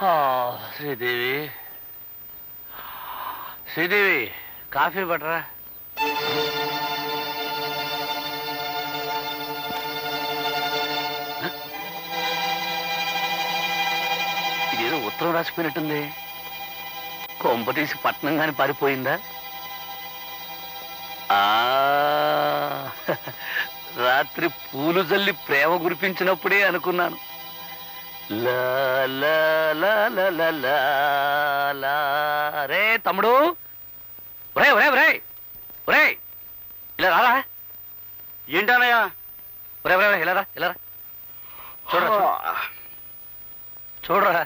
Sridevi Sridevi coffee పట్టరా. ఇదేదో ఉత్తరం రాసిపోయినట్టుంది. కొంప తీసి పట్నం గాని పారిపోయిందా? రాత్రి పూలు జల్లి ప్రేమ కురిపించినప్పుడే అనుకున్నాను. రే తమ్ముడు, ఒరే ఒరే ఒరే ఒరే ఇలా రారా. ఏంటనయ్యా? ఒరే ఒరే ఇలారా ఇలారా. చూడరా చూడరా.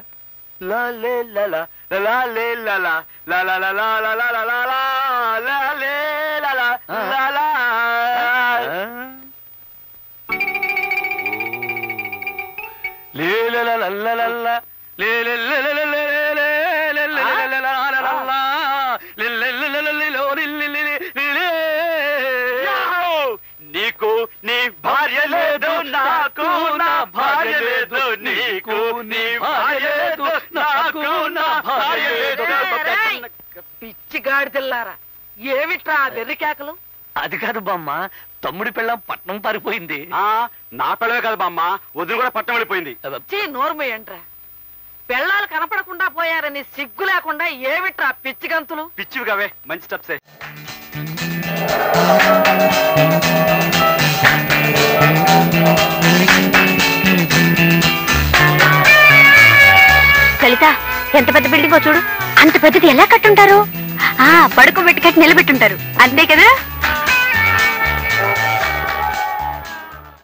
నీకు నీ భార్య లేదు, నాకు నా భార్య లేదు. నీకు నీ భార్య లేదు, నాకు నా భార్య లేదు. పిచ్చి గాడిదెల్లారా, ఏమిట్రా వెర్రి కేకలు? అది కాదు బామ్మ, తమ్ముడి పిల్లం పట్నం పారిపోయింది. నా పిల్లవే కాదు బామ్మ, వదిలి కూడా పట్టం వెళ్ళిపోయింది. నోర్మయ్యంట్రా, పిల్లలు కనపడకుండా పోయారని సిగ్గు లేకుండా ఏమిట్రా పిచ్చి గంతులు? పిచ్చివి కావే, మంచి స్టెప్సే. లలిత, ఎంత పెద్ద బిల్డింగో చూడు. అంత పెద్దది ఎలా కట్టుంటారు? పడుకోబెట్టి కట్టి నిలబెట్టుంటారు, అంతే కదా?